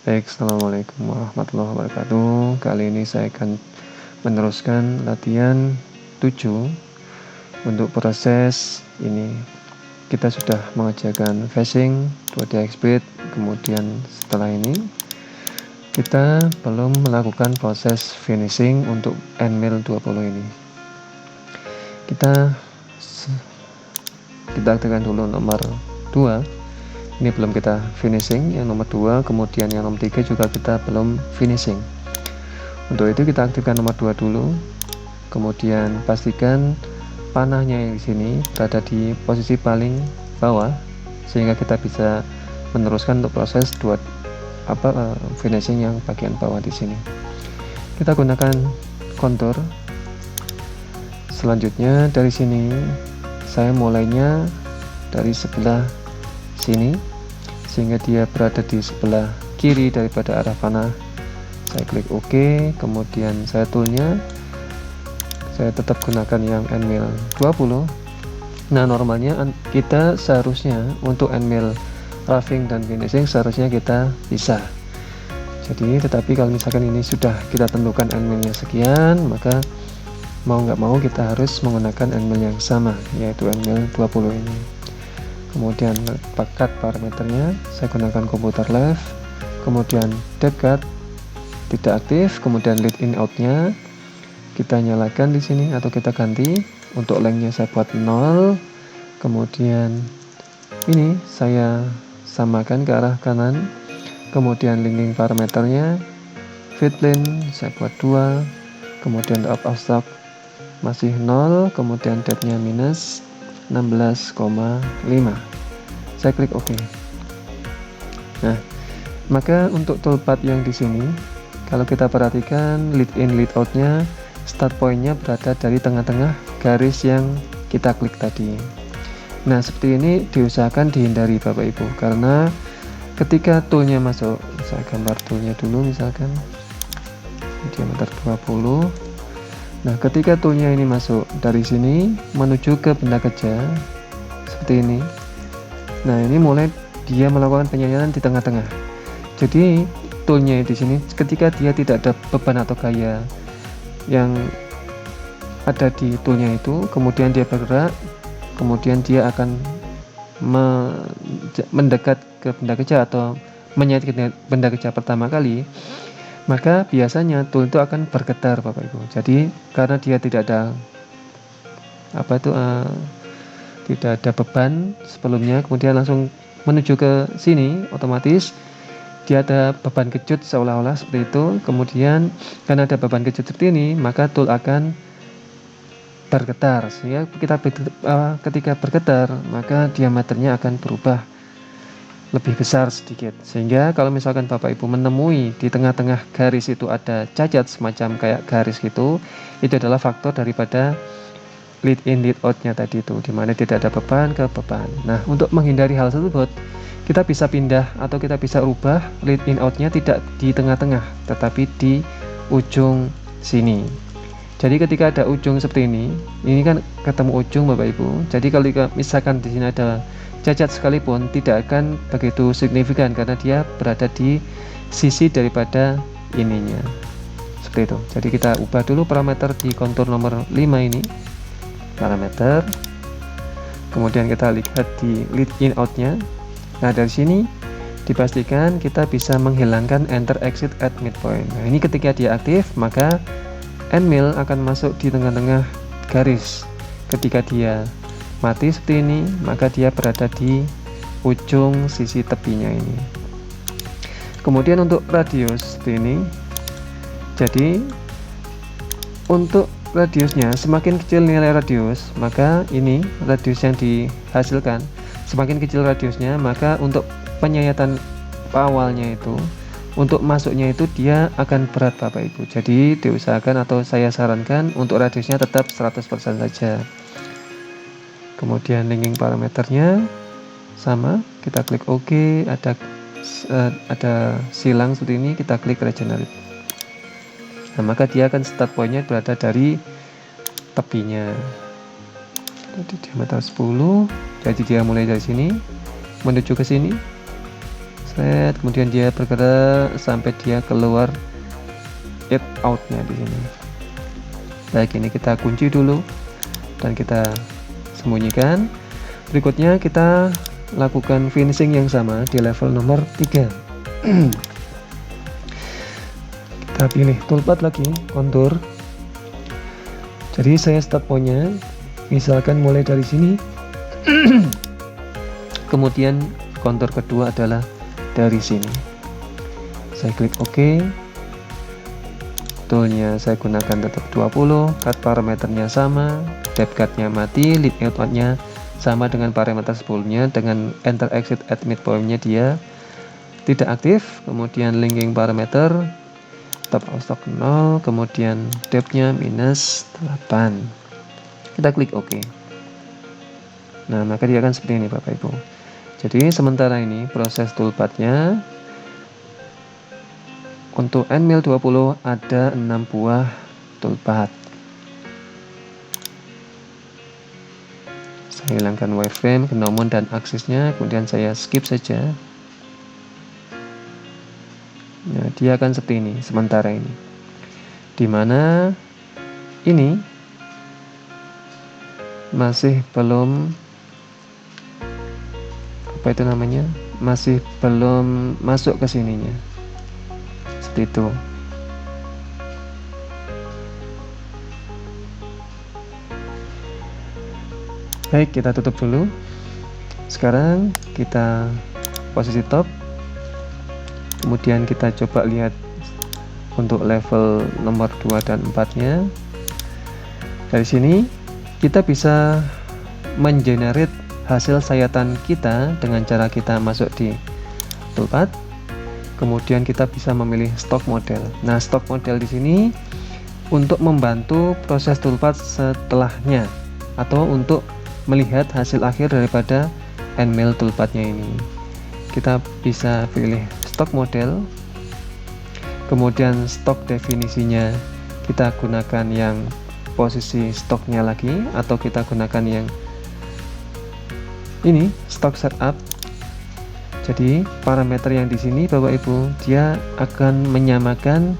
Baik, Assalamualaikum warahmatullahi wabarakatuh. Kali ini saya akan meneruskan latihan 7. Untuk proses ini kita sudah mengerjakan phasing 2D XSplit. Kemudian setelah ini kita belum melakukan proses finishing untuk endmill 20 ini. Kita aktifkan dulu nomor 2. Ini belum kita finishing, yang nomor 2, kemudian yang nomor 3 juga kita belum finishing. Untuk itu kita aktifkan nomor 2 dulu. Kemudian pastikan panahnya yang di sini berada di posisi paling bawah sehingga kita bisa meneruskan untuk proses finishing yang bagian bawah di sini. Kita gunakan kontur. Selanjutnya dari sini saya mulainya dari sebelah sini sehingga dia berada di sebelah kiri daripada arah panah. Saya klik OK, kemudian saya toolnya saya tetap gunakan yang endmill 20. Nah, normalnya kita seharusnya untuk endmill roughing dan finishing seharusnya kita bisa. Jadi tetapi kalau misalkan ini sudah kita tentukan endmillnya sekian, maka mau nggak mau kita harus menggunakan endmill yang sama, yaitu endmill 20 ini. Kemudian cut parameternya saya gunakan komputer left, kemudian depth cut tidak aktif, kemudian lead in outnya kita nyalakan di sini atau kita ganti. Untuk lengthnya saya buat 0, kemudian ini saya samakan ke arah kanan, kemudian linking parameternya fit plane saya buat 2, kemudian out of stock masih 0, kemudian depthnya minus 16,5. Saya klik OK. Nah, maka untuk toolpath yang di sini, kalau kita perhatikan lead in lead outnya, start pointnya berada dari tengah-tengah garis yang kita klik tadi. Nah, seperti ini diusahakan dihindari Bapak Ibu, karena ketika toolnya masuk, saya gambar toolnya dulu misalkan diameter 20. Nah, ketika toolnya ini masuk dari sini menuju ke benda kerja seperti ini. Nah, ini mulai dia melakukan penyayanan di tengah-tengah. Jadi toolnya di sini ketika dia tidak ada beban atau gaya yang ada di toolnya itu, kemudian dia bergerak, kemudian dia akan mendekat ke benda kerja atau menyayat ke benda kerja pertama kali, maka biasanya tool itu akan bergetar Bapak Ibu. Jadi karena dia tidak ada tidak ada beban sebelumnya, kemudian langsung menuju ke sini, otomatis dia ada beban kejut seolah-olah seperti itu. Kemudian karena ada beban kejut seperti ini, maka tool akan bergetar, sehingga ketika bergetar maka diameternya akan berubah lebih besar sedikit, sehingga kalau misalkan Bapak Ibu menemui di tengah-tengah garis itu ada cacat semacam kayak garis gitu, itu adalah faktor daripada lead in lead outnya tadi itu, dimana tidak ada beban ke beban. Nah, untuk menghindari hal tersebut, kita bisa pindah atau kita bisa ubah lead in outnya tidak di tengah-tengah tetapi di ujung sini. Jadi ketika ada ujung seperti ini kan ketemu ujung Bapak Ibu. Jadi kalau misalkan di sini ada cacat sekalipun tidak akan begitu signifikan karena dia berada di sisi daripada ininya. Seperti itu. Jadi kita ubah dulu parameter di kontur nomor 5 ini. Parameter. Kemudian kita lihat di lead in outnya. Nah, dari sini dipastikan kita bisa menghilangkan enter exit at midpoint. Nah, ini ketika dia aktif, maka endmill akan masuk di tengah-tengah garis. Ketika dia mati seperti ini, maka dia berada di ujung sisi tepinya ini. Kemudian untuk radius seperti ini. Jadi untuk radiusnya, semakin kecil nilai radius, maka ini radius yang dihasilkan. Semakin kecil radiusnya, maka untuk penyayatan awalnya itu, untuk masuknya itu dia akan berat Bapak Ibu. Jadi diusahakan atau saya sarankan untuk radiusnya tetap 100% saja. Kemudian linking parameternya sama, kita klik OK, ada silang seperti ini, kita klik regenerate. Nah, maka dia akan start pointnya berada dari tepinya. Jadi diameter 10, jadi dia mulai dari sini menuju ke sini kemudian dia bergerak sampai dia keluar get out-nya di sini. Baik, ini kita kunci dulu dan kita sembunyikan. Berikutnya kita lakukan finishing yang sama di level nomor 3. Kita pilih toolpath lagi, kontur. Jadi saya start point-nya misalkan mulai dari sini. Kemudian kontur kedua adalah dari sini. Saya klik OK. Toolnya saya gunakan tetap 20, cut parameternya sama, depth cut-nya mati, lead out-nya sama dengan parameter sebelumnya, dengan enter exit at midpoint-nya dia tidak aktif. Kemudian linking parameter top out stock 0, kemudian depth-nya -8. Kita klik OK. Nah, maka dia akan seperti ini Bapak Ibu. Jadi sementara ini proses toolpath-nya untuk Nmil 20 ada 6 buah toolpath. Saya hilangkan wireframe, gnomon dan aksisnya, kemudian saya skip saja. Nah, dia akan seperti ini sementara ini. Dimana ini masih belum masih belum masuk ke sininya. Seperti itu. Baik, kita tutup dulu. Sekarang kita posisi top. Kemudian kita coba lihat untuk level nomor 2 dan 4-nya. Dari sini kita bisa mengenerate hasil sayatan kita dengan cara kita masuk di toolpath. Kemudian kita bisa memilih stock model. Nah, stock model di sini untuk membantu proses toolpath setelahnya atau untuk melihat hasil akhir daripada Nmil toolpath-nya ini. Kita bisa pilih stock model. Kemudian stock definisinya kita gunakan yang posisi stoknya lagi, atau kita gunakan yang ini stock setup. Jadi parameter yang di sini Bapak Ibu, dia akan menyamakan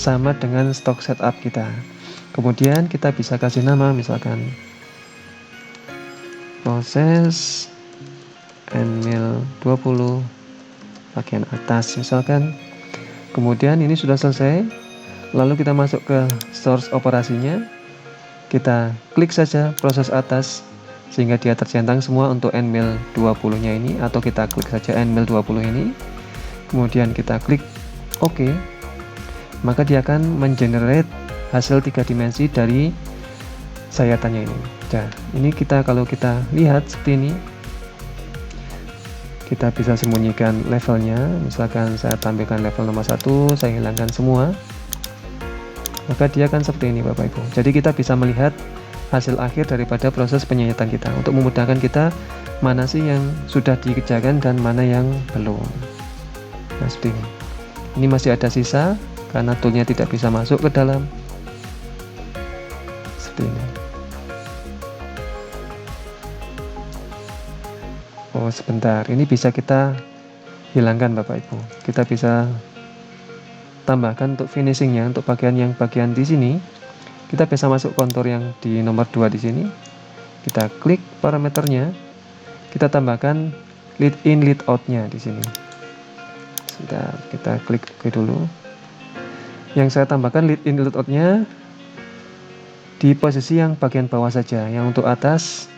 sama dengan stock setup kita. Kemudian kita bisa kasih nama, misalkan proses Nmil 20 bagian atas misalkan. Kemudian ini sudah selesai. Lalu kita masuk ke source operasinya. Kita klik saja proses atas sehingga dia tercentang semua untuk Nmil 20 nya ini, atau kita klik saja Nmil 20 ini, kemudian kita klik OK, maka dia akan mengenerate hasil 3 dimensi dari sayatannya ini. Nah, ini kalau kita lihat seperti ini, kita bisa sembunyikan levelnya. Misalkan saya tampilkan level nomor 1, saya hilangkan semua, maka dia akan seperti ini Bapak Ibu. Jadi kita bisa melihat hasil akhir daripada proses penyayatan kita untuk memudahkan kita mana sih yang sudah dikerjakan dan mana yang belum. Nah, seperti ini. Ini masih ada sisa karena toolnya tidak bisa masuk ke dalam. Seperti ini. Oh, sebentar. Ini bisa kita hilangkan Bapak Ibu. Kita bisa tambahkan untuk finishingnya, untuk bagian di sini. Kita bisa masuk kontur yang di nomor 2 di sini. Kita klik parameternya. Kita tambahkan lead in, lead out-nya di sini. Sebentar, kita klik OK dulu. Yang saya tambahkan lead in, lead out-nya di posisi yang bagian bawah saja. Yang untuk atas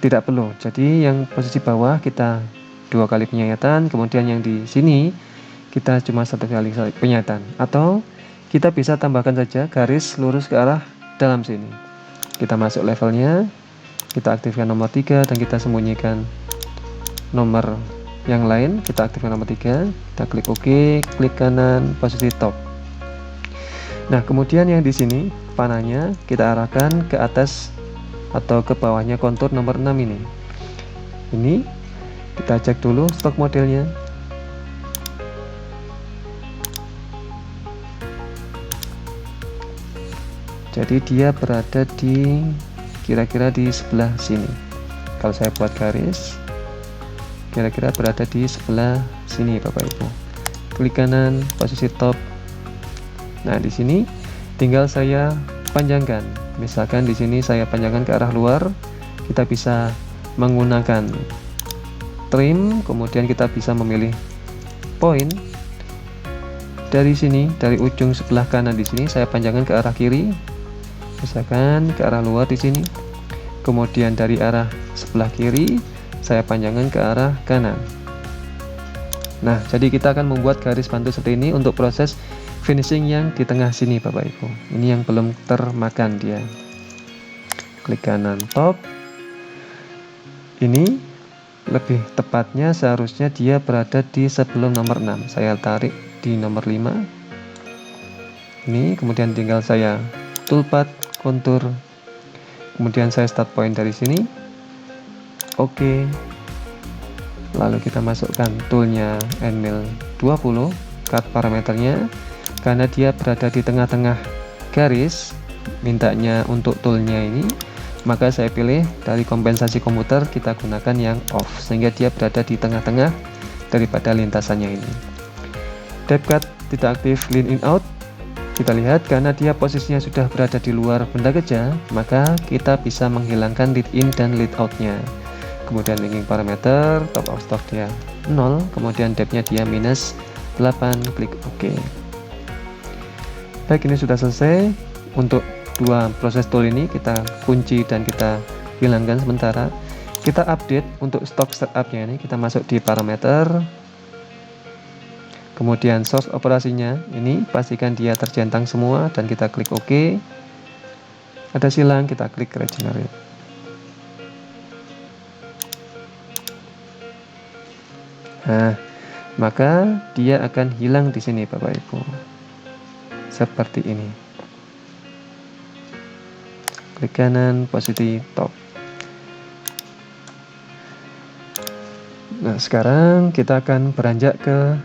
tidak perlu. Jadi yang posisi bawah kita 2 kali penyayatan, kemudian yang di sini kita cuma 1 kali penyayatan, atau kita bisa tambahkan saja garis lurus ke arah dalam sini. Kita masuk levelnya, kita aktifkan nomor 3 dan kita sembunyikan nomor yang lain. Kita aktifkan nomor 3, kita klik OK, klik kanan, posisi top. Nah, kemudian yang di sini panahnya kita arahkan ke atas atau ke bawahnya kontur nomor 6 ini. Ini kita cek dulu stok modelnya. Jadi dia berada di kira-kira di sebelah sini. Kalau saya buat garis, kira-kira berada di sebelah sini Bapak Ibu. Klik kanan, posisi top. Nah, di sini tinggal saya panjangkan. Misalkan di sini saya panjangkan ke arah luar, kita bisa menggunakan trim, kemudian kita bisa memilih poin. Dari sini, dari ujung sebelah kanan di sini saya panjangkan ke arah kiri, misalkan ke arah luar di sini. Kemudian dari arah sebelah kiri saya panjangkan ke arah kanan. Nah, jadi kita akan membuat garis bantu seperti ini untuk proses finishing yang di tengah sini Bapak Ibu. Ini yang belum termakan dia. Klik kanan top. Ini lebih tepatnya seharusnya dia berada di sebelum nomor 6. Saya tarik di nomor 5. Ini kemudian tinggal saya toolpath kontur. Kemudian saya start point dari sini. Oke. Lalu kita masukkan toolnya Endmill 20, cut parameternya. Karena dia berada di tengah-tengah garis, mintanya untuk toolnya ini, maka saya pilih dari kompensasi komputer, kita gunakan yang off, sehingga dia berada di tengah-tengah daripada lintasannya ini. Depth cut tidak aktif lean in out. Kita lihat karena dia posisinya sudah berada di luar benda kerja, maka kita bisa menghilangkan lead in dan lead out nya. Kemudian linking parameter, top of stock dia 0, kemudian depth nya dia minus 8, klik OK. Baik, ini sudah selesai. Untuk dua proses tool ini kita kunci dan kita hilangkan sementara. Kita update untuk stock setupnya ini, kita masuk di parameter. Kemudian source operasinya ini pastikan dia tercentang semua dan kita klik OK. Ada silang, kita klik regenerate. Nah, maka dia akan hilang di sini Bapak Ibu. Seperti ini. Klik kanan, posisi top. Nah, sekarang kita akan beranjak ke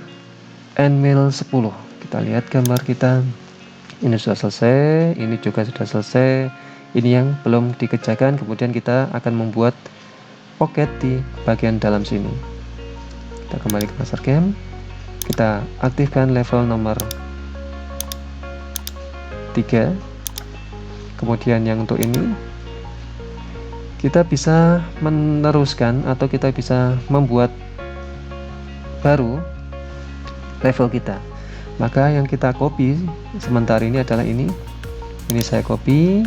Endmill 10. Kita lihat gambar kita. Ini sudah selesai, ini juga sudah selesai. Ini yang belum dikerjakan, kemudian kita akan membuat pocket di bagian dalam sini. Kita kembali ke Mastercam. Kita aktifkan level nomor 3. Kemudian yang untuk ini kita bisa meneruskan atau kita bisa membuat baru level kita. Maka yang kita copy sementara ini adalah ini saya copy.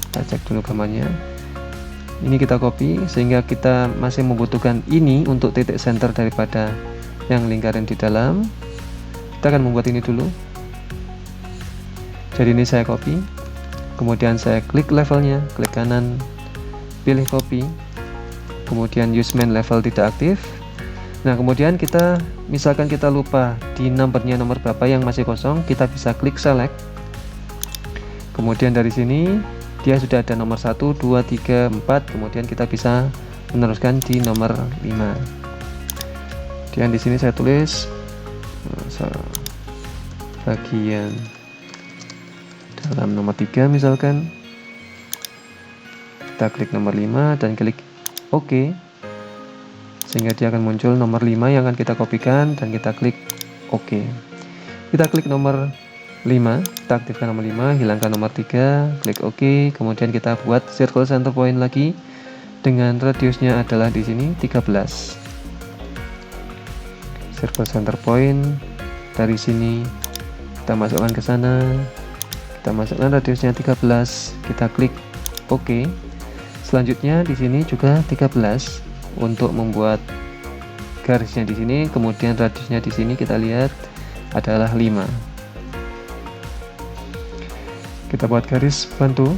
Kita cek dulu gambarnya. Ini kita copy sehingga kita masih membutuhkan ini untuk titik center daripada yang lingkaran di dalam. Kita akan membuat ini dulu. Jadi ini saya copy, kemudian saya klik levelnya, klik kanan, pilih copy, kemudian use main level tidak aktif. Nah, kemudian kita misalkan kita lupa di nomornya nomor berapa yang masih kosong, kita bisa klik select. Kemudian dari sini dia sudah ada nomor 1, 2, 3, 4, kemudian kita bisa meneruskan di nomor 5. Dan di sini saya tulis bagian dalam nomor 3 misalkan. Kita klik nomor 5 dan klik OK. Sehingga dia akan muncul nomor 5 yang akan kita kopikan dan kita klik OK. Kita klik nomor 5, kita aktifkan nomor 5, hilangkan nomor 3, klik OK. Kemudian kita buat circle center point lagi dengan radiusnya adalah di sini 13. Circle center point dari sini kita masukkan ke sana. Kita masukkan radiusnya 13, kita klik OK. Selanjutnya di sini juga 13 untuk membuat garisnya di sini, kemudian radiusnya di sini kita lihat adalah 5. Kita buat garis bantu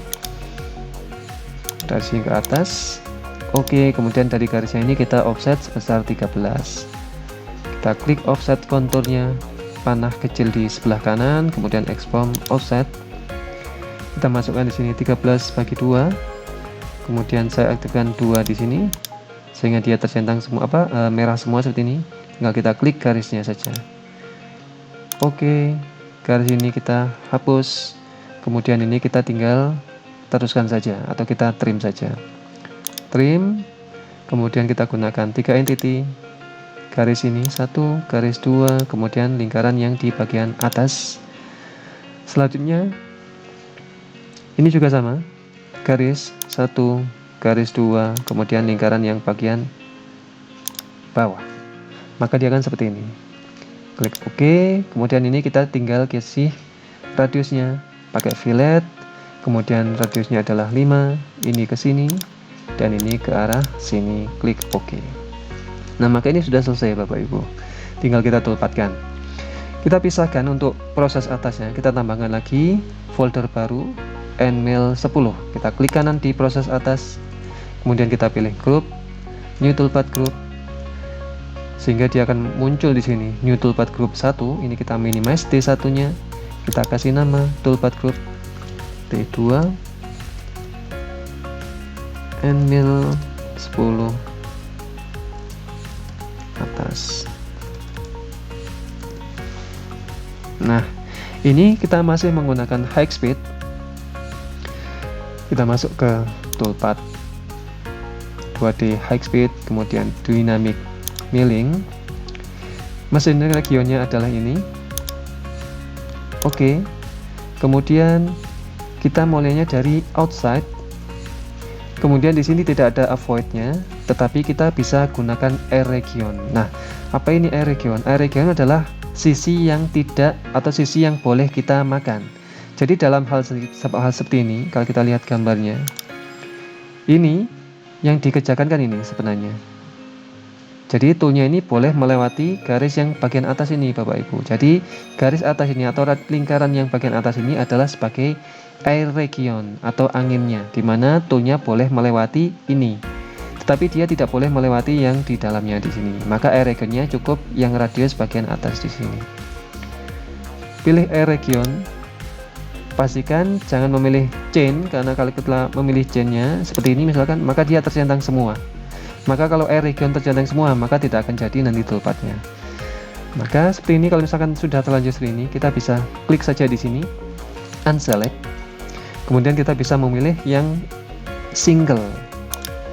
dari sini ke atas. Oke, kemudian dari garisnya ini kita offset sebesar 13. Kita klik offset konturnya, panah kecil di sebelah kanan, kemudian expand offset. Kita masukkan di sini 13 bagi 2. Kemudian saya aktifkan 2 di sini sehingga dia tercentang semua merah semua seperti ini. Tinggal kita klik garisnya saja. Oke, garis ini kita hapus. Kemudian ini kita tinggal teruskan saja atau kita trim saja. Trim. Kemudian kita gunakan 3 entity. garis ini 1, garis 2, kemudian lingkaran yang di bagian atas. Selanjutnya ini juga sama, garis 1, garis 2, kemudian lingkaran yang bagian bawah. Maka dia akan seperti ini. Klik OK, kemudian ini kita tinggal kasih radiusnya pakai fillet, kemudian radiusnya adalah 5, ini ke sini dan ini ke arah sini. Klik OK. Nah, maka ini sudah selesai Bapak Ibu. Tinggal kita toolpathkan. Kita pisahkan untuk proses atasnya, kita tambahkan lagi folder baru Nmail 10. Kita klik kanan di proses atas, kemudian kita pilih group, new toolpath group, sehingga dia akan muncul di sini new toolpath group 1. Ini kita minimize T1 nya, kita kasih nama toolpath group T2 Nmail 10 atas. Nah, ini kita masih menggunakan high speed. Kita masuk ke toolpath 2D high speed, kemudian dynamic milling. Mesin regionnya adalah ini. Oke. Kemudian kita mulainya dari outside. Kemudian di sini tidak ada avoid-nya, tetapi kita bisa gunakan air region. Nah, apa ini air region? Air region adalah sisi yang tidak atau sisi yang boleh kita makan. Jadi dalam hal seperti ini, kalau kita lihat gambarnya, ini yang dikerjakan kan ini sebenarnya. Jadi toolnya ini boleh melewati garis yang bagian atas ini Bapak Ibu. Jadi garis atas ini atau lingkaran yang bagian atas ini adalah sebagai air region atau anginnya, dimana toolnya boleh melewati ini. Tetapi dia tidak boleh melewati yang di dalamnya di sini. Maka air regionnya cukup yang radius bagian atas di sini. Pilih air region. Pastikan jangan memilih chain, karena kalau kita memilih chainnya seperti ini misalkan, maka dia tercentang semua. Maka kalau air region tercentang semua, maka tidak akan jadi nanti toolpathnya. Maka seperti ini, kalau misalkan sudah terlanjur seperti ini, kita bisa klik saja di sini, unselect. Kemudian kita bisa memilih yang single.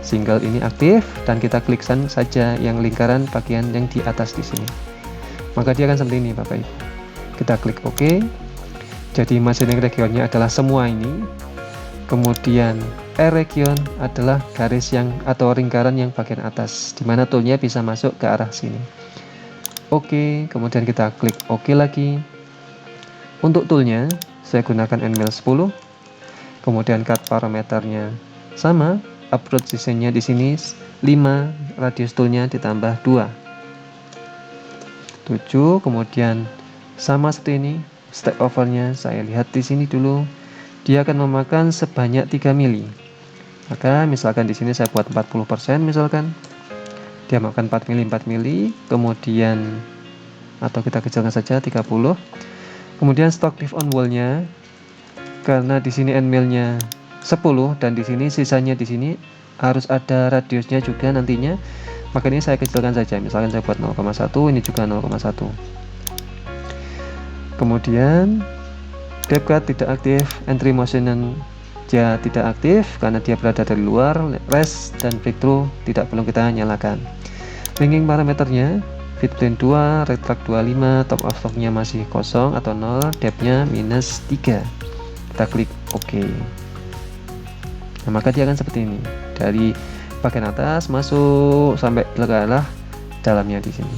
Single ini aktif dan kita klik saja yang lingkaran bagian yang di atas di sini. Maka dia akan seperti ini Bapak Ibu. Kita klik OK. Jadi masing-masing regionnya adalah semua ini. Kemudian air region adalah garis yang atau lingkaran yang bagian atas, dimana toolnya bisa masuk ke arah sini. Oke, kemudian kita klik OK lagi. Untuk toolnya saya gunakan Nmail 10. Kemudian cut parameternya sama, approach distance-nya di sini 5, radius toolnya ditambah 2, 7. Kemudian sama seperti ini. Step overnya saya lihat di sini dulu, dia akan memakan sebanyak 3 mili. Maka misalkan di sini saya buat 40%, misalkan dia makan 4 mili, kemudian atau kita kecilkan saja 30. Kemudian stock leaf on wall-nya, karena di sini Nmail-nya 10 dan di sini sisanya di sini harus ada radiusnya juga nantinya, maka ini saya kecilkan saja, misalkan saya buat 0,1, ini juga 0,1. Kemudian depth cut tidak aktif, entry motion dia tidak aktif karena dia berada dari luar, rest dan breakthrough tidak perlu kita nyalakan. Linking parameternya fit plane 2, retract 25, top of stock-nya masih kosong atau 0, depth-nya minus 3. Kita klik OK. Nah, maka dia akan seperti ini. Dari bagian atas masuk sampai ke arah dalamnya di sini.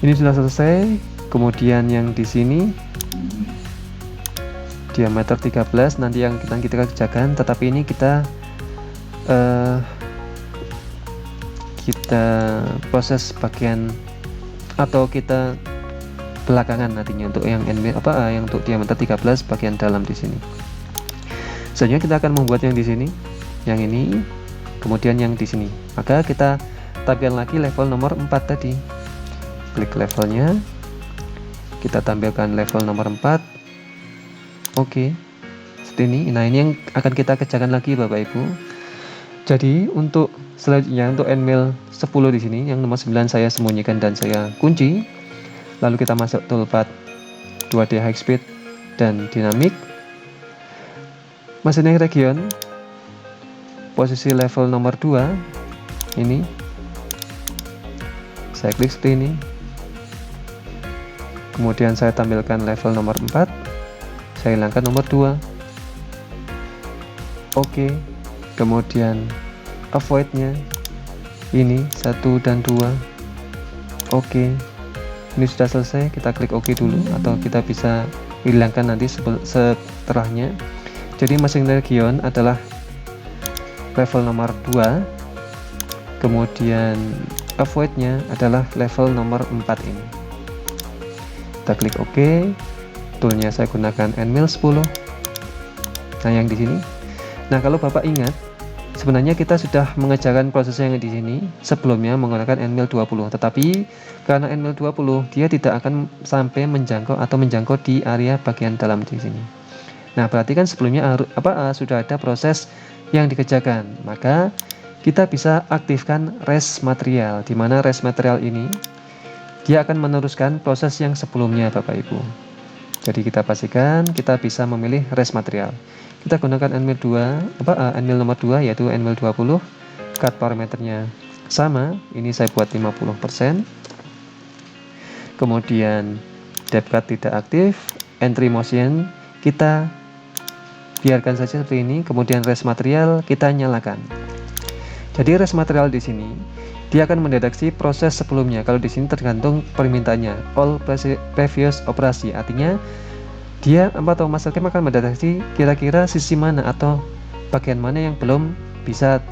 Ini sudah selesai. Kemudian yang di sini diameter 13 nanti yang kita kerjakan, tetapi ini kita proses bagian atau kita belakangan nantinya untuk yang yang untuk diameter 13 bagian dalam di sini. Selanjutnya kita akan membuat yang di sini, yang ini, kemudian yang di sini. Maka kita tampilkan lagi level nomor 4 tadi. Klik levelnya, kita tampilkan level nomor 4. Oke, seperti ini. Nah, ini yang akan kita kerjakan lagi Bapak Ibu. Jadi untuk selanjutnya untuk Nmail 10 di sini, yang nomor 9 saya sembunyikan dan saya kunci. Lalu kita masuk toolpath 2D high speed dan dynamic. Masing-masing region, posisi level nomor 2 ini. saya klik seperti ini. Kemudian saya tampilkan level nomor 4. Saya hilangkan nomor 2. Oke. Kemudian avoid-nya ini 1 dan 2. Oke. Ini sudah selesai, kita klik OK dulu, atau kita bisa hilangkan nanti setelahnya. Jadi masing region adalah level nomor 2. Kemudian avoid-nya adalah level nomor 4 ini. Kita klik OK. Toolnya saya gunakan Nmil 10. Nah, yang di sini. Nah, kalau Bapak ingat, sebenarnya kita sudah mengerjakan proses yang di sini sebelumnya menggunakan Nmil 20, tetapi karena Nmil 20 dia tidak akan sampai menjangkau atau menjangkau di area bagian dalam di sini. Nah, berarti kan sebelumnya sudah ada proses yang dikerjakan. Maka kita bisa aktifkan rest material, di mana rest material ini dia akan meneruskan proses yang sebelumnya, Bapak Ibu. Jadi kita pastikan kita bisa memilih rest material. Kita gunakan Nmil nomor 2, yaitu Nmil 20. Cut parameternya sama, ini saya buat 50%. Kemudian depth cut tidak aktif, entry motion kita biarkan saja seperti ini. Kemudian rest material kita nyalakan. Jadi rest material di sini dia akan mendeteksi proses sebelumnya. Kalau di sini tergantung permintaannya, all previous operasi, artinya dia atau mastercam akan mendeteksi kira-kira sisi mana atau bagian mana yang belum bisa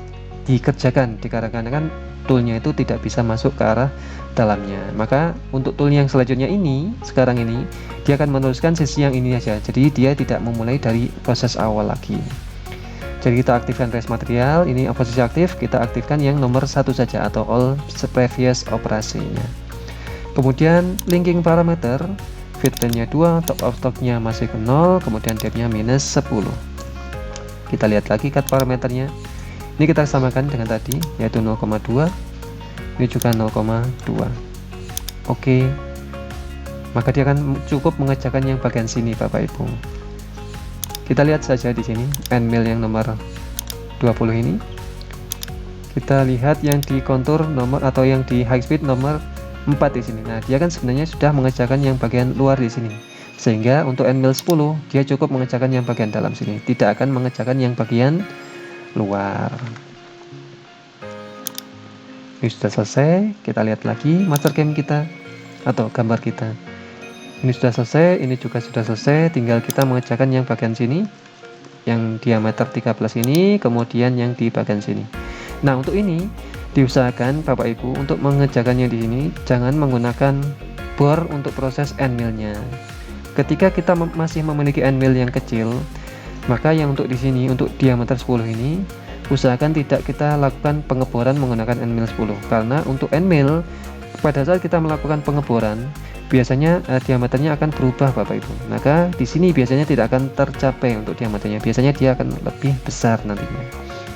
dikerjakan, dikarenakan toolnya itu tidak bisa masuk ke arah dalamnya. Maka untuk tool yang selanjutnya ini, sekarang ini dia akan meneruskan sisi yang ini aja, jadi dia tidak memulai dari proses awal lagi. Jadi kita aktifkan rest material, ini posisi aktif, kita aktifkan yang nomor 1 saja atau all previous operasinya. Kemudian linking parameter, fitnya 2, top of stock-nya masih ke 0, kemudian depth-nya minus 10. Kita lihat lagi cut parameternya. Ini kita samakan dengan tadi, yaitu 0,2. Ini juga 0,2. Oke. Maka dia akan cukup mengerjakan yang bagian sini, Bapak Ibu. Kita lihat saja di sini Nmil yang nomor 20 ini. Kita lihat yang di kontur nomor atau yang di high speed nomor 4 di sini. Nah, dia kan sebenarnya sudah mengerjakan yang bagian luar di sini. Sehingga untuk Nmil 10 dia cukup mengerjakan yang bagian dalam sini, tidak akan mengerjakan yang bagian luar. Ini sudah selesai. Kita lihat lagi mastercam kita atau gambar kita. Ini sudah selesai, ini juga sudah selesai, tinggal kita mengerjakan yang bagian sini, yang diameter 13 ini, kemudian yang di bagian sini. Nah, untuk ini diusahakan Bapak Ibu untuk mengerjakannya di sini jangan menggunakan bor untuk proses Nmil-nya. Ketika kita masih memiliki Nmil yang kecil, maka yang untuk di sini untuk diameter 10 ini usahakan tidak kita lakukan pengeboran menggunakan Nmil 10, karena untuk Nmil pada saat kita melakukan pengeboran biasanya diameternya akan berubah, Bapak Ibu. Maka di sini biasanya tidak akan tercapai untuk diameternya. Biasanya dia akan lebih besar nantinya.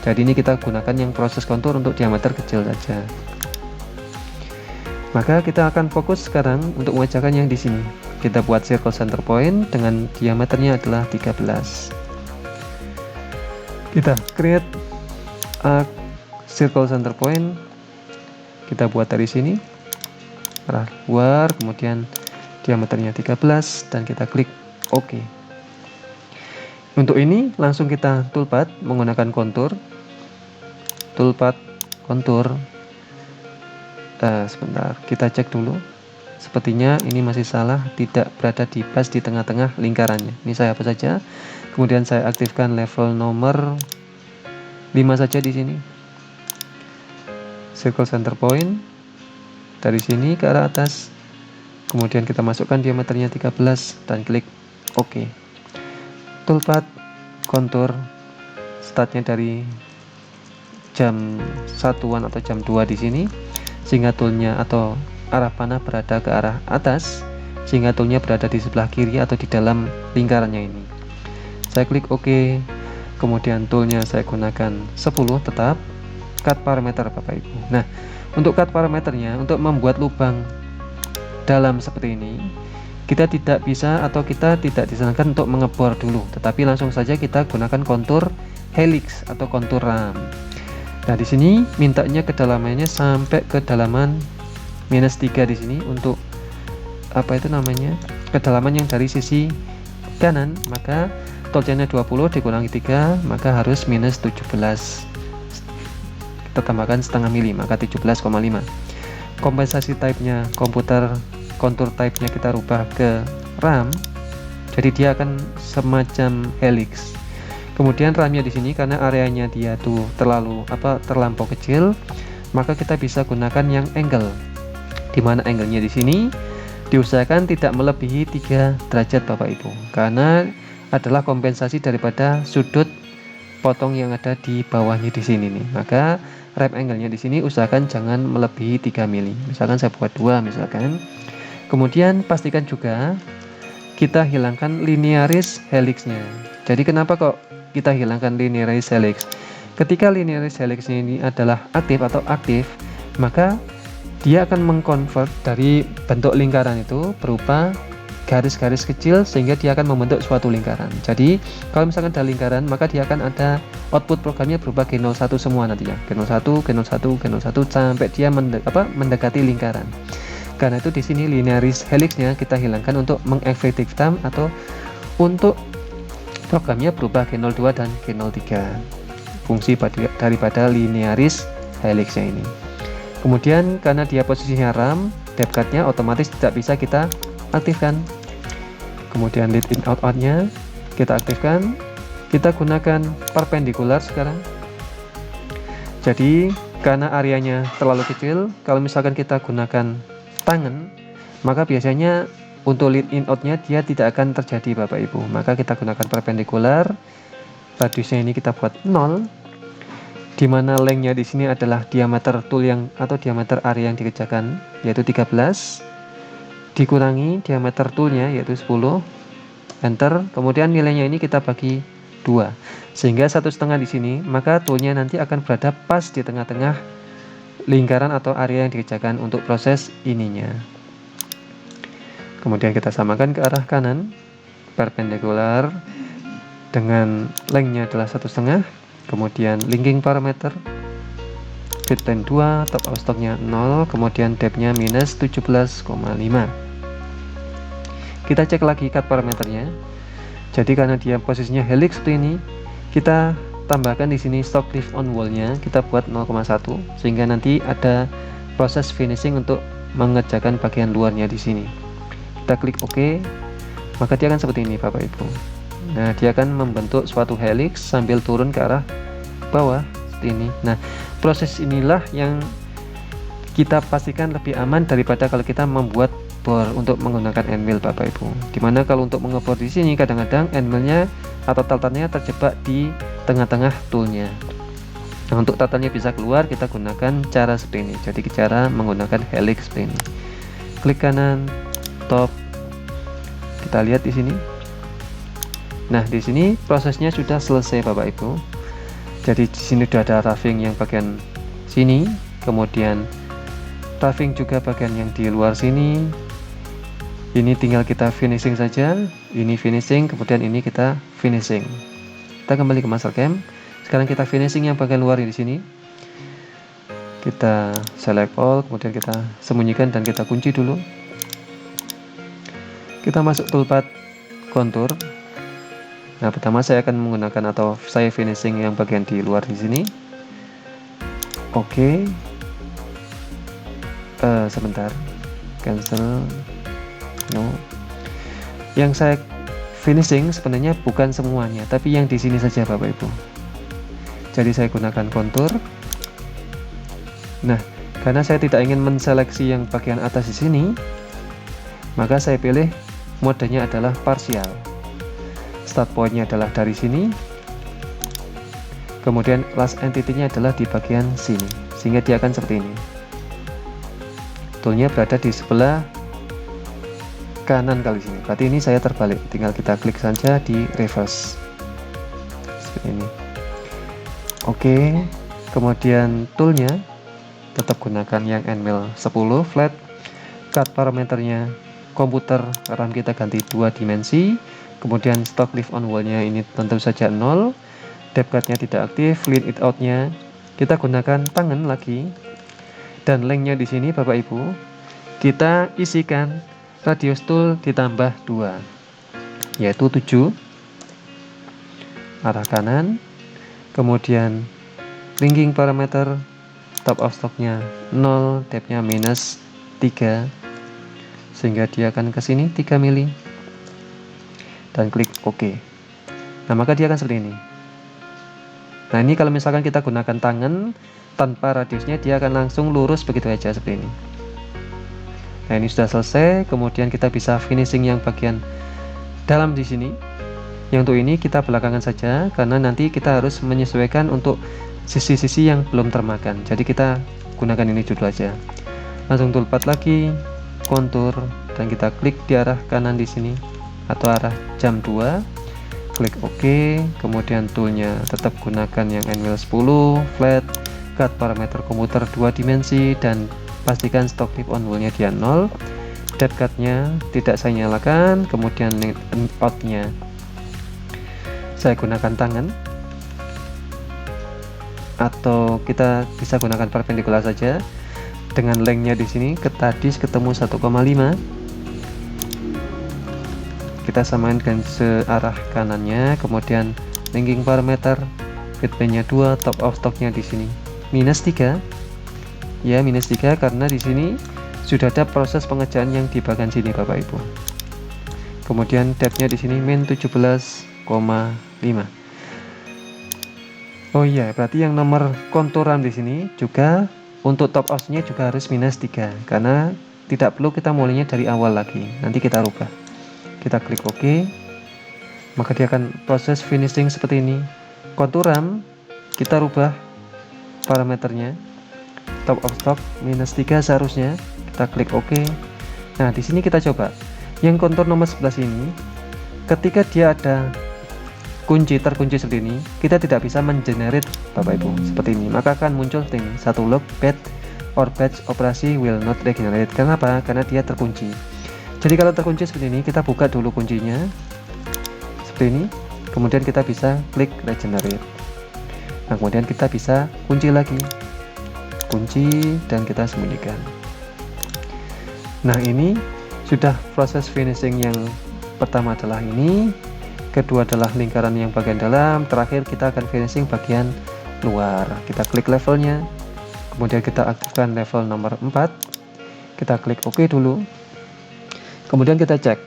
Jadi ini kita gunakan yang proses kontur untuk diameter kecil saja. Maka kita akan fokus sekarang untuk mengerjakan yang di sini. Kita buat circle center point dengan diameternya adalah 13. Kita create a circle center point. Kita buat dari sini. Arah luar, kemudian diameternya 13, dan kita klik OK. Untuk ini langsung kita toolpath menggunakan kontur, toolpath kontur. Sebentar, kita cek dulu. Sepertinya ini masih salah, tidak berada di pas di tengah-tengah lingkarannya. Ini saya hapus saja. Kemudian saya aktifkan level nomor 5 saja di sini. Circle center point. Dari sini ke arah atas, kemudian kita masukkan diameternya 13 dan klik OK. Toolpath kontur, startnya dari jam 1-an atau jam 2 di sini, sehingga toolnya atau arah panah berada ke arah atas, sehingga toolnya berada di sebelah kiri atau di dalam lingkarannya ini. Saya klik OK, kemudian toolnya saya gunakan 10 tetap, cut parameter Bapak Ibu. Nah, untuk cut parameternya, untuk membuat lubang dalam seperti ini, kita tidak bisa atau kita tidak disarankan untuk mengebor dulu, tetapi langsung saja kita gunakan kontur helix atau kontur ram. Nah, di sini mintanya kedalamannya sampai kedalaman minus 3 di sini untuk apa itu namanya, kedalaman yang dari sisi kanan, maka totalnya 20 dikurangi 3 maka harus minus 17. Kita tambahkan setengah mili, maka 17,5. Kompensasi type-nya komputer, kontur type-nya kita rubah ke RAM, jadi dia akan semacam helix. Kemudian RAM-nya di sini karena areanya dia tuh terlampau kecil, maka kita bisa gunakan yang angle, dimana angle-nya di sini diusahakan tidak melebihi 3 derajat Bapak Ibu, karena adalah kompensasi daripada sudut potong yang ada di bawahnya di sini nih. Maka wrap angle-nya di sini usahakan jangan melebihi 3 mili. Misalkan saya buat 2 misalkan. Kemudian pastikan juga kita hilangkan linearis helix-nya. Jadi kenapa kok kita hilangkan linearis helix? Ketika linearis helix ini adalah aktif, maka dia akan mengkonvert dari bentuk lingkaran itu berupa garis-garis kecil sehingga dia akan membentuk suatu lingkaran. Jadi kalau misalkan ada lingkaran, maka dia akan ada output programnya berupa G01 semua nantinya, G01, G01, G01 sampai dia mendekati lingkaran. Karena itu di sini linearis helix-nya kita hilangkan untuk mengefektifkan atau untuk programnya berubah G02 dan G03. Fungsi daripada linearis helix-nya ini. Kemudian karena dia posisinya RAM, depth-nya otomatis tidak bisa kita aktifkan. Kemudian lead in out-nya kita aktifkan. Kita gunakan perpendikular sekarang. Jadi karena areanya terlalu kecil, kalau misalkan kita gunakan tangan, maka biasanya untuk lead in out-nya dia tidak akan terjadi Bapak Ibu. Maka kita gunakan perpendikular. Radiusnya ini kita buat 0. Di mana length-nya di sini adalah diameter tool atau diameter area yang dikerjakan, yaitu 13 dikurangi diameter toolnya yaitu 10, enter. Kemudian nilainya ini kita bagi 2 sehingga 1,5 di sini, maka toolnya nanti akan berada pas di tengah-tengah lingkaran atau area yang dikerjakan untuk proses ininya. Kemudian kita samakan ke arah kanan, perpendikular dengan length-nya adalah 1,5. Kemudian linking parameter fitline 2, top outstock-nya 0, kemudian depth-nya minus 17,5. Kita cek lagi cut parameternya. Jadi karena dia posisinya helix seperti ini, kita tambahkan di sini stock lift on wall-nya kita buat 0,1 sehingga nanti ada proses finishing untuk mengerjakan bagian luarnya di sini. Kita klik OK, maka dia akan seperti ini Bapak Ibu. Nah, dia akan membentuk suatu helix sambil turun ke arah bawah seperti ini. Nah, proses inilah yang kita pastikan lebih aman daripada kalau kita membuat bore untuk menggunakan endmill Bapak Ibu. Dimana kalau untuk mengebor di sini kadang-kadang endmillnya atau tartannya terjebak di tengah-tengah toolnya. Nah, untuk tartannya bisa keluar kita gunakan cara seperti ini. Jadi cara menggunakan helix seperti ini. Klik kanan, top. Kita lihat di sini. Nah, di sini prosesnya sudah selesai Bapak Ibu. Jadi di sini sudah ada roughing yang bagian sini, kemudian roughing juga bagian yang di luar sini. Ini tinggal kita finishing saja. Ini finishing, kemudian ini kita finishing. Kita kembali ke Mastercam. Sekarang kita finishing yang bagian luar di sini. Kita select all, kemudian kita sembunyikan dan kita kunci dulu. Kita masuk toolpath kontur. Nah, pertama saya akan menggunakan atau saya finishing yang bagian di luar di sini. Oke. Sebentar. Cancel. No. Yang saya finishing sebenarnya bukan semuanya, tapi yang di sini saja Bapak Ibu. Jadi saya gunakan kontur. Nah, karena saya tidak ingin menseleksi yang bagian atas di sini, maka saya pilih modenya adalah partial. Start point-nya adalah dari sini, kemudian last entity-nya adalah di bagian sini, sehingga dia akan seperti ini. Toolnya berada di sebelah kanan kali sini, berarti ini saya terbalik, tinggal kita klik saja di reverse seperti ini. Oke, kemudian toolnya tetap gunakan yang endmill 10 flat. Cut parameternya komputer RAM kita ganti 2 dimensi. Kemudian stock lift on wall-nya ini tentu saja 0. Depth cut-nya tidak aktif. Lead it out-nya kita gunakan tangan lagi. Dan length-nya di sini Bapak Ibu kita isikan radius tool ditambah 2, yaitu 7 arah kanan. Kemudian linking parameter top of stocknya 0, depthnya minus 3, sehingga dia akan ke sini 3 mili, dan klik OK. Nah, maka dia akan seperti ini. Nah, ini kalau misalkan kita gunakan tangan tanpa radiusnya, dia akan langsung lurus begitu aja seperti ini. Nah, ini sudah selesai. Kemudian kita bisa finishing yang bagian dalam di sini. Yang untuk ini kita belakangan saja, karena nanti kita harus menyesuaikan untuk sisi-sisi yang belum termakan. Jadi kita gunakan ini dulu aja. Langsung toolpad lagi, kontur, dan kita klik di arah kanan di sini atau arah jam 2. Klik OK. Kemudian toolnya tetap gunakan yang anvil 10, flat, cut parameter komputer 2 dimensi, dan pastikan stock clip on wheel-nya dia 0. Depth cut-nya tidak saya nyalakan. Kemudian out-nya saya gunakan tangan, atau kita bisa gunakan perpendikular saja. Dengan length-nya di sini tadi ketemu 1,5. Kita samain dengan searah kanannya. Kemudian linking parameter feedback-nya 2, top of stock-nya di sini minus 3. Ya, minus 3 karena di sini sudah ada proses pengerjaan yang di bagian sini Bapak Ibu. Kemudian depth-nya di sini min 17,5. Oh iya, berarti yang nomor konturan di sini juga untuk top offnya juga harus minus 3, karena tidak perlu kita mulainya dari awal lagi. Nanti kita rubah. Kita klik OK. Maka dia akan proses finishing seperti ini. Konturan kita rubah parameternya. Top of stock minus 3 seharusnya. Kita klik OK. Nah, di sini kita coba. Yang kontur nomor 11 ini, ketika dia ada terkunci seperti ini, kita tidak bisa mengenerate Bapak Ibu seperti ini, maka akan muncul seperti ini, satu log batch or batch operasi will not regenerate. Kenapa? Karena dia terkunci. Jadi kalau terkunci seperti ini, kita buka dulu kuncinya seperti ini, kemudian kita bisa klik regenerate. Nah, kemudian kita bisa kunci lagi, kunci, dan kita sembunyikan. Nah, ini sudah proses finishing yang pertama adalah ini, kedua adalah lingkaran yang bagian dalam, terakhir kita akan finishing bagian luar. Kita klik levelnya, kemudian kita aktifkan level nomor 4, kita klik OK dulu, kemudian kita cek.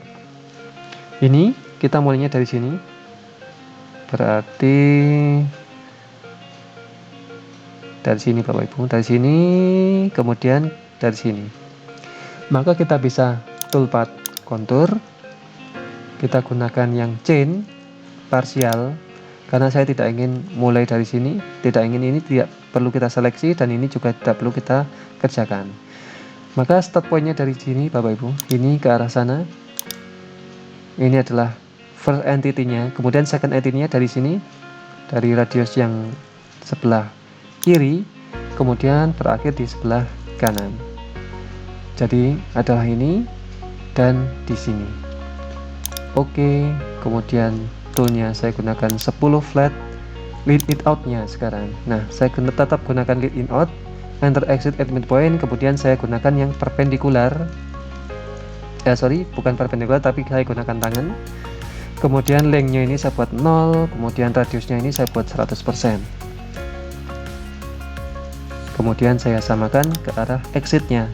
Ini kita mulainya dari sini, berarti dari sini Bapak Ibu, dari sini, kemudian dari sini. Maka kita bisa toolpad kontur, kita gunakan yang chain parsial, karena saya tidak ingin mulai dari sini, tidak ingin ini tidak perlu kita seleksi, dan ini juga tidak perlu kita kerjakan. Maka start point-nya dari sini Bapak Ibu, ini ke arah sana, ini adalah first entity-nya, kemudian second entity-nya dari sini, dari radius yang sebelah kiri, kemudian berakhir di sebelah kanan. Jadi adalah ini dan di sini. Oke, kemudian toolnya saya gunakan 10 flat, lead it out-nya sekarang. Nah, saya tetap gunakan lead in out, enter exit at midpoint, kemudian saya gunakan yang perpendikular. Bukan perpendikular, tapi saya gunakan tangan. Kemudian length-nya ini saya buat 0, kemudian radiusnya ini saya buat 100%. Kemudian saya samakan ke arah exit-nya.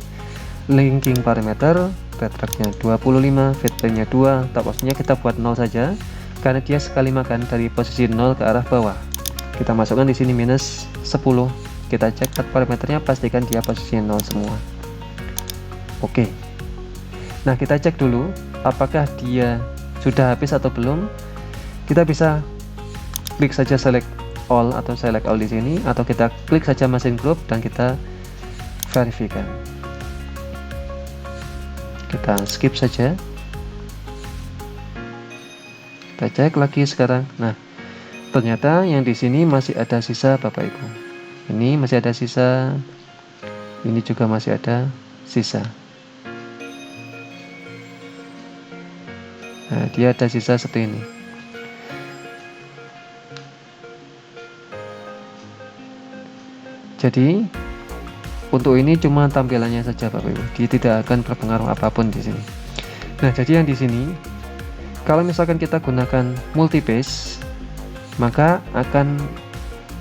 Linking parameter retract-nya 25, feedback-nya 2, top offnya kita buat 0 saja karena dia sekali makan dari posisi 0 ke arah bawah. Kita masukkan di sini minus 10. Kita cek cut parameternya, pastikan dia posisi 0 semua. Oke. Nah, kita cek dulu apakah dia sudah habis atau belum. Kita bisa klik saja select all atau select all di sini, atau kita klik saja machine group dan kita verifikan. Kita skip saja, kita cek lagi sekarang. Nah, ternyata yang di sini masih ada sisa Bapak Ibu, ini masih ada sisa, ini juga masih ada sisa. Nah, dia ada sisa seperti ini. Jadi Untuk ini cuma tampilannya saja Bapak Ibu, dia tidak akan berpengaruh apapun di sini. Nah, jadi yang di sini kalau misalkan kita gunakan multi paste, maka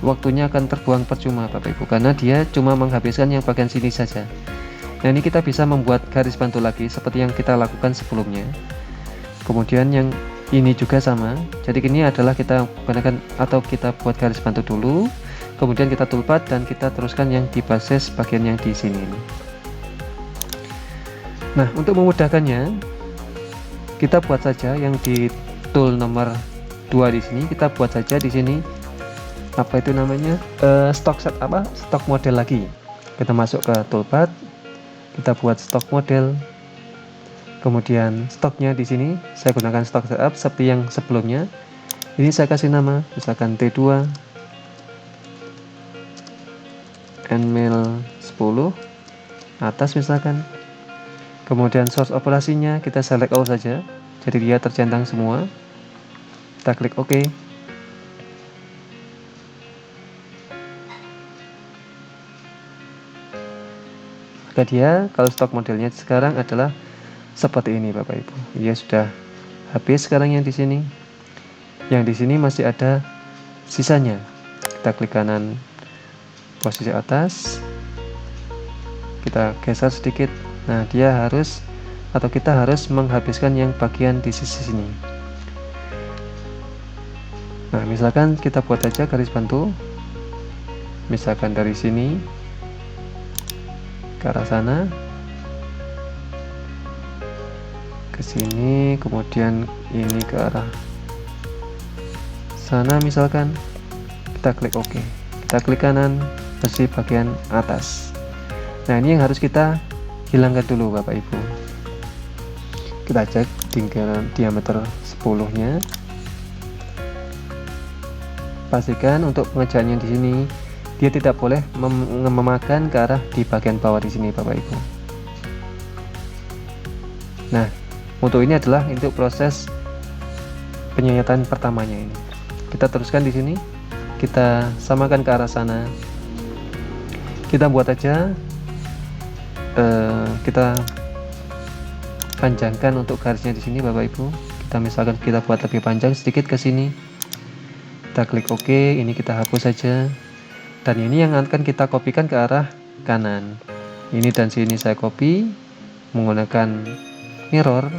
waktunya akan terbuang percuma Bapak Ibu, karena dia cuma menghabiskan yang bagian sini saja. Nah, ini kita bisa membuat garis bantu lagi seperti yang kita lakukan sebelumnya. Kemudian yang ini juga sama. Jadi ini adalah kita gunakan atau kita buat garis bantu dulu, kemudian kita toolpath dan kita teruskan yang di basis bagian yang di sini. Nah, untuk memudahkannya, kita buat saja yang di tool nomor 2 di sini, kita buat saja di sini apa itu namanya, stock model lagi. Kita masuk ke toolpath, kita buat stock model, kemudian stoknya di sini saya gunakan stock setup seperti yang sebelumnya. Ini saya kasih nama misalkan T2 nmil 10 atas misalkan. Kemudian source operasinya kita select all saja, jadi dia tercentang semua. Kita klik OK. Maka dia kalau stok modelnya sekarang adalah seperti ini Bapak Ibu. Dia sudah habis sekarang yang di sini. Yang di sini masih ada sisanya. Kita klik kanan posisi atas. Kita geser sedikit. Nah, dia harus atau kita harus menghabiskan yang bagian di sisi sini. Nah, misalkan kita buat saja garis bantu. Misalkan dari sini ke arah sana, ke sini, kemudian ini ke arah sana misalkan. Kita klik OK. Kita klik kanan posisi bagian atas. Nah, ini yang harus kita hilangkan dulu Bapak Ibu. Kita cek tinggal diameter 10 nya. Pastikan untuk pengerjaannya di sini dia tidak boleh memakan ke arah di bagian bawah di sini Bapak Ibu. Nah, untuk ini adalah untuk proses penyayatan pertamanya ini. Kita teruskan di sini. Kita samakan ke arah sana. Kita buat aja kita panjangkan untuk garisnya di sini Bapak Ibu. Kita misalkan kita buat lebih panjang sedikit ke sini. Kita klik OK, ini kita hapus saja. Dan ini yang akan kita kopikan ke arah kanan. Ini dan sini saya copy menggunakan mirror.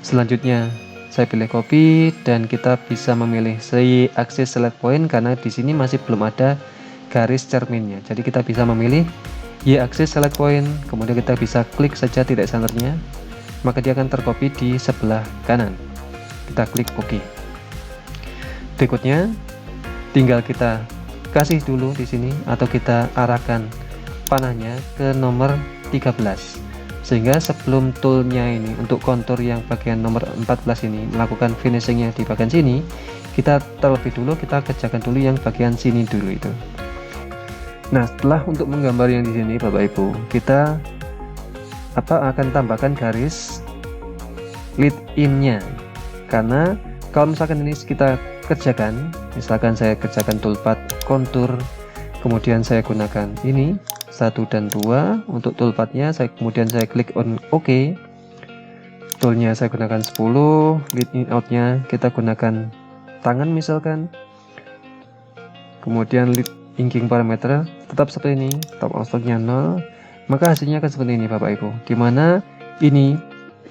Selanjutnya saya pilih copy dan kita bisa memilih Y-axis select point karena di sini masih belum ada garis cerminnya. Jadi kita bisa memilih Y-axis select point, kemudian kita bisa klik saja titik senternya, maka dia akan tercopy di sebelah kanan. Kita klik OK. Berikutnya tinggal kita kasih dulu di sini atau kita arahkan panahnya ke nomor 13, sehingga sebelum toolnya ini untuk kontur yang bagian nomor 14 ini melakukan finishingnya di bagian sini, kita terlebih dulu kita kerjakan dulu yang bagian sini dulu itu. Nah, setelah untuk menggambar yang di sini Bapak Ibu, kita akan tambahkan garis lead in-nya, karena kalau misalkan ini kita kerjakan, misalkan saya kerjakan toolpath kontur, kemudian saya gunakan ini 1 dan 2 untuk toolpathnya, kemudian saya klik on OK. Toolnya saya gunakan 10, lead in out-nya kita gunakan tangan misalkan, kemudian lead inking parameter tetap seperti ini, top offsetnya 0, maka hasilnya akan seperti ini Bapak Ibu, dimana ini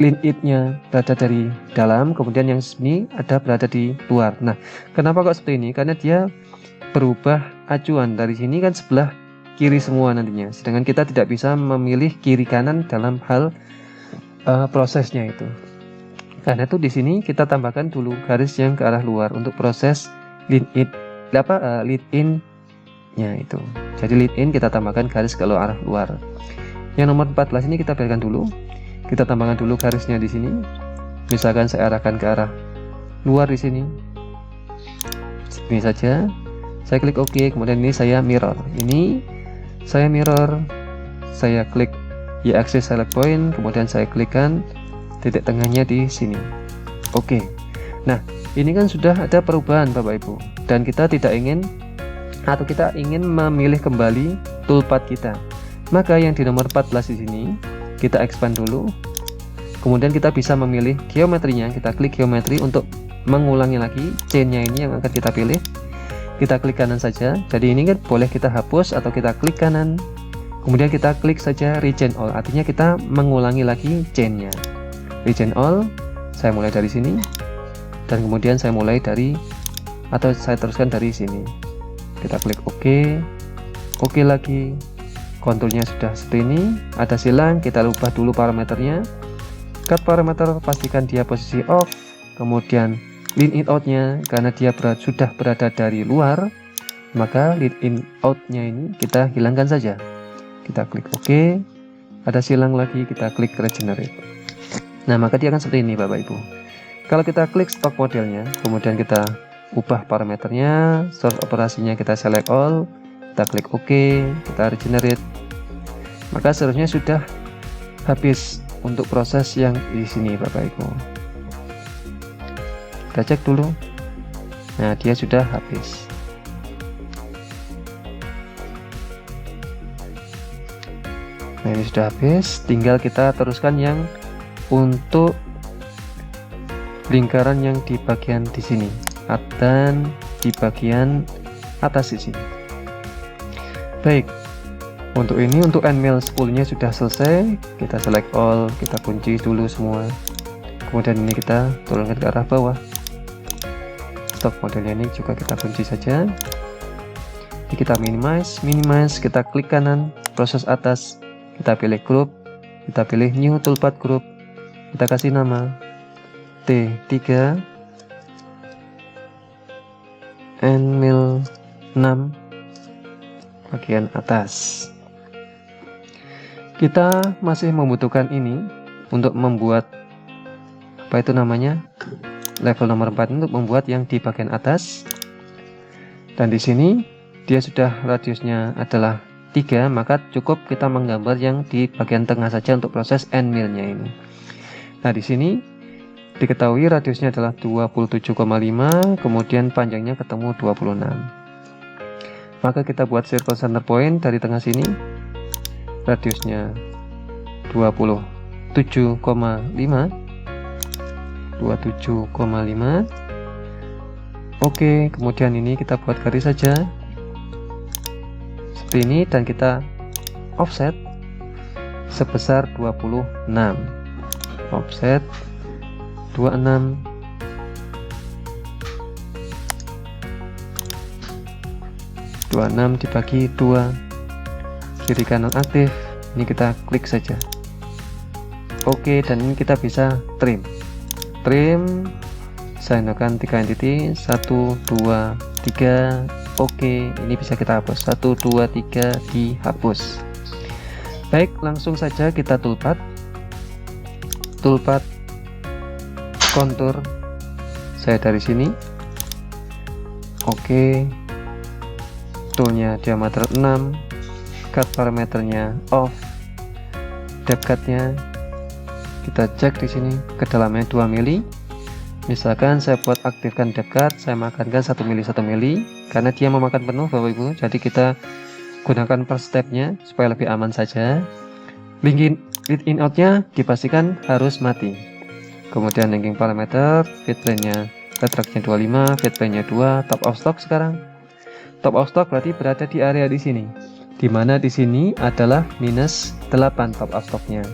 lead it-nya berada dari dalam, kemudian yang sini ada berada di luar. Nah, kenapa kok seperti ini? Karena dia berubah acuan dari sini kan sebelah kiri semua nantinya, sedangkan kita tidak bisa memilih kiri kanan dalam hal prosesnya itu. Karena itu di sini kita tambahkan dulu garis yang ke arah luar untuk proses lead in nya itu. Jadi lead in kita tambahkan garis ke arah luar. Yang nomor 14 ini kita biarkan dulu. Kita tambahkan dulu garisnya di sini. Misalkan saya arahkan ke arah luar di sini. Ini saja. Saya klik OK, kemudian ini saya mirror. Ini saya mirror. Saya klik Y-axis select point, kemudian saya klikkan titik tengahnya di sini. Oke. Nah, ini kan sudah ada perubahan Bapak Ibu. Dan kita tidak ingin atau kita ingin memilih kembali toolpath kita. Maka yang di nomor 14 di sini kita expand dulu. Kemudian kita bisa memilih geometrinya, kita klik geometri untuk mengulangi lagi chainnya ini yang akan kita pilih. Kita klik kanan saja, jadi ini kan boleh kita hapus atau kita klik kanan, kemudian kita klik saja Rechain All, artinya kita mengulangi lagi chainnya. Rechain All, saya mulai dari sini, dan kemudian saya mulai dari, atau saya teruskan dari sini. Kita klik OK, OK lagi, konturnya sudah seperti ini, ada silang, kita ubah dulu parameternya. Cut parameter, pastikan dia posisi off, kemudian lean in out-nya, karena dia sudah berada dari luar, maka lean in out-nya ini kita hilangkan saja. Kita klik OK, ada silang lagi, kita klik regenerate. Nah, maka dia akan seperti ini Bapak Ibu. Kalau kita klik stock modelnya, kemudian kita ubah parameternya, source operasinya kita select all, kita klik OK, kita regenerate, maka seharusnya sudah habis untuk proses yang di sini Bapak Ibu. Kita cek dulu. Nah, dia sudah habis. Nah, ini sudah habis, tinggal kita teruskan yang untuk lingkaran yang di bagian di sini dan di bagian atas di sini. Baik. Untuk ini, untuk end mill 10-nya sudah selesai, kita select all, kita kunci dulu semua. Kemudian ini kita turunkan ke arah bawah. Stock modelnya ini juga kita kunci saja. Ini kita minimize, kita klik kanan, proses atas, kita pilih group, kita pilih new toolpath group, kita kasih nama T3 end mill 6 bagian atas. Kita masih membutuhkan ini untuk membuat apa itu namanya, level nomor 4 untuk membuat yang di bagian atas. Dan di sini dia sudah radiusnya adalah 3, maka cukup kita menggambar yang di bagian tengah saja untuk proses end mill-nya ini. Nah, di sini diketahui radiusnya adalah 27,5, kemudian panjangnya ketemu 26. Maka kita buat circle center point dari tengah sini. Radiusnya 27,5. Oke, kemudian ini kita buat garis saja seperti ini, dan kita offset sebesar 26. Offset 26. Dibagi 2, kiri kanan aktif. Ini kita klik saja Oke, dan ini kita bisa trim. Saya gunakan 3 entity, 1, 2, 3. Oke, ini bisa kita hapus. 1, 2, 3 dihapus. Baik, langsung saja kita toolpath kontur. Saya dari sini. Oke, toolnya diameter 6, cut parameternya off, depth cutnya kita cek di sini, kedalamannya 2 mili. Misalkan saya buat aktifkan depth cut, saya makankan 1 mili 1 mili karena dia memakan penuh Bapak Ibu, jadi kita gunakan per stepnya supaya lebih aman saja. Lead in out nya dipastikan harus mati. Kemudian linking parameter, feed plane nya retract nya 25, feed plane nya 2, top of stock. Sekarang top of stock berarti berada di area di sini, dimana di sini adalah minus 8 top of stocknya.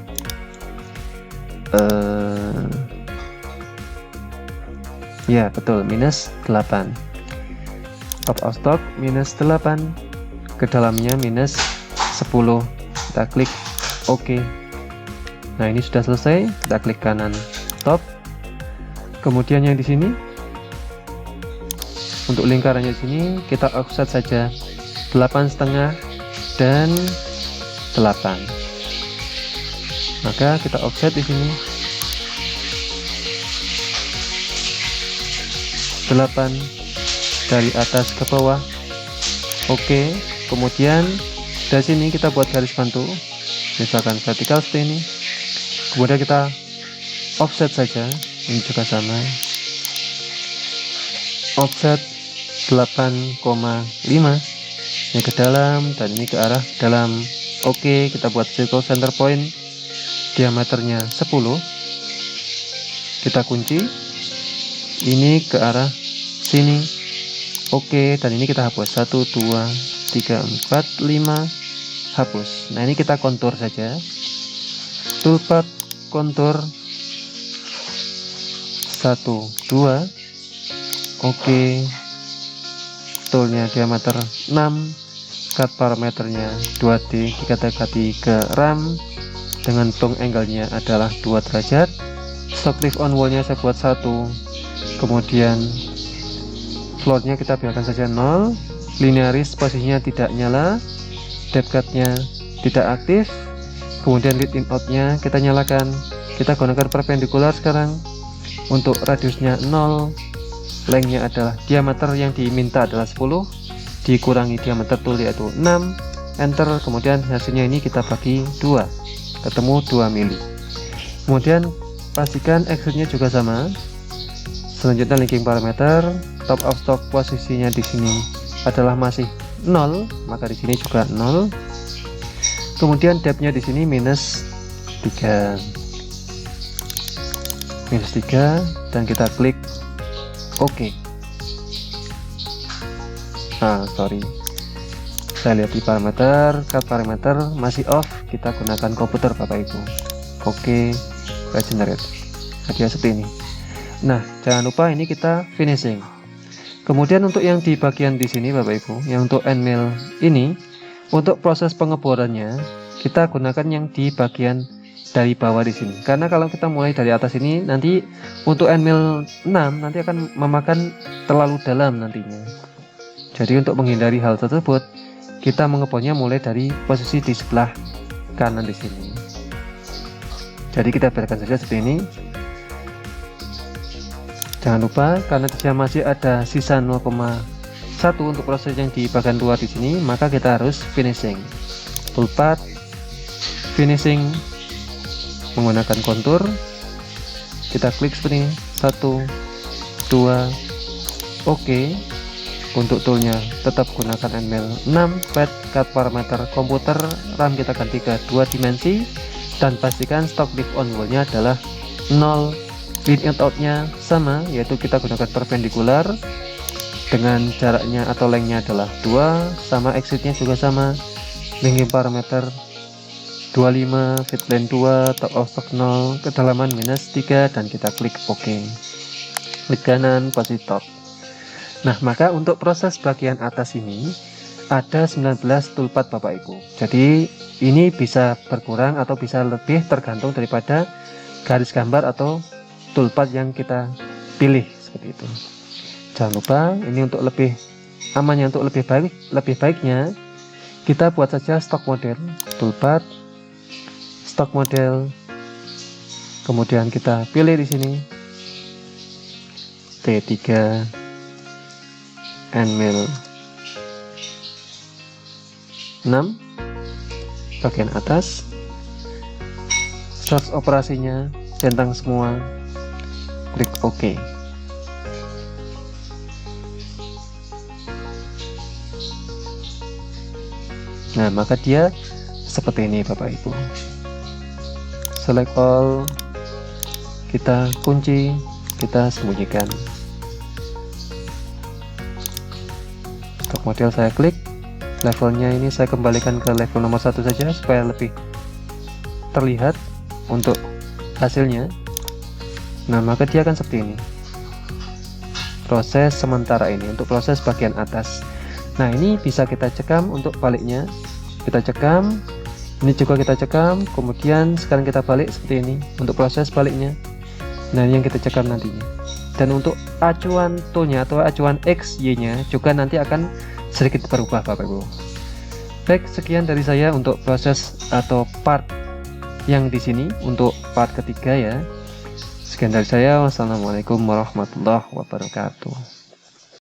Ya betul, minus 8 top of stock, minus 8, ke dalamnya minus 10. Kita klik OK. Nah, ini sudah selesai. Kita klik kanan stop. Kemudian yang di sini untuk lingkarannya di sini kita offset saja 8,5 dan 8. Maka kita offset di sini 8 dari atas ke bawah. Oke, kemudian dari sini kita buat garis bantu, misalkan vertikal seperti ini. Kemudian kita offset saja, ini juga sama, offset 8,5, ini ke dalam dan ini ke arah dalam Oke, kita buat circle center point diameternya 10. Kita kunci ini ke arah sini. Oke, dan ini kita hapus 1 2 3 4 5, hapus. Nah, ini kita kontur saja. Toolpath kontur 1 2. Oke, toolnya diameter 6, cut parameternya 2D, kita dekati ke RAM dengan tone angle-nya adalah 2 derajat. Stock lift on wall-nya saya buat 1, kemudian floor-nya kita biarkan saja 0, linearis posisinya tidak nyala, depth cut-nya tidak aktif, kemudian lead in out-nya kita nyalakan. Kita gunakan perpendikular sekarang. Untuk radiusnya 0, length-nya adalah diameter yang diminta adalah 10 dikurangi diameter tool yaitu 6, enter. Kemudian hasilnya ini kita bagi 2, ketemu 2 mili. Kemudian pastikan extrude-nya juga sama. Selanjutnya linking parameter, top of stock posisinya di sini adalah masih 0, maka di sini juga 0. Kemudian depth-nya di sini minus 3, dan kita klik OK. Sorry, saya lihat di parameter, cut parameter masih off, kita gunakan komputer Bapak Ibu. Oke, regenerate. Jadi seperti ini. Nah, jangan lupa ini kita finishing. Kemudian untuk yang di bagian di sini Bapak Ibu, yang untuk end mill ini, untuk proses pengeborannya kita gunakan yang di bagian dari bawah di sini. Karena kalau kita mulai dari atas ini, nanti untuk end mill 6 nanti akan memakan terlalu dalam nantinya. Jadi untuk menghindari hal tersebut, kita mengebornya mulai dari posisi di sebelah kanan di sini. Jadi kita biarkan saja seperti ini. Jangan lupa karena dia masih ada sisa 0,1 untuk proses yang di bagian luar di sini, maka kita harus finishing. Toolpath, finishing menggunakan kontur. Kita klik seperti ini, 1 2. Oke. Untuk toolnya tetap gunakan end mill 6, pad cut parameter komputer, RAM kita ganti ke 2 dimensi, dan pastikan stock lift on wall nya adalah 0, lead in out nya sama, yaitu kita gunakan perpendikular dengan jaraknya atau length-nya adalah 2, sama exit nya juga sama, linking parameter 25, fit plane 2, top of stock 0, kedalaman minus 3, dan kita klik OK. Klik kanan posisi top. Nah, maka untuk proses bagian atas ini ada 19 toolpath Bapak Ibu. Jadi ini bisa berkurang atau bisa lebih tergantung daripada garis gambar atau toolpath yang kita pilih seperti itu. Jangan lupa ini untuk lebih amannya, untuk lebih baiknya kita buat saja stock model, toolpath, stock model. Kemudian kita pilih di sini T3 end mill 6 bagian atas, source operasinya centang semua, klik OK. Nah, maka dia seperti ini Bapak Ibu. Select all, kita kunci, kita sembunyikan. Model saya klik, levelnya ini saya kembalikan ke level nomor 1 saja supaya lebih terlihat untuk hasilnya. Nah, maka dia akan seperti ini proses sementara ini untuk proses bagian atas. Nah, ini bisa kita cekam untuk baliknya, kita cekam, ini juga kita cekam, kemudian sekarang kita balik seperti ini untuk proses baliknya. Nah, ini yang kita cekam nantinya. Dan untuk acuan toolnya atau acuan XY nya juga nanti akan sedikit berubah Bapak Ibu. Baik, sekian dari saya untuk proses atau part yang di sini untuk part ketiga ya. Sekian dari saya. Wassalamualaikum warahmatullahi wabarakatuh.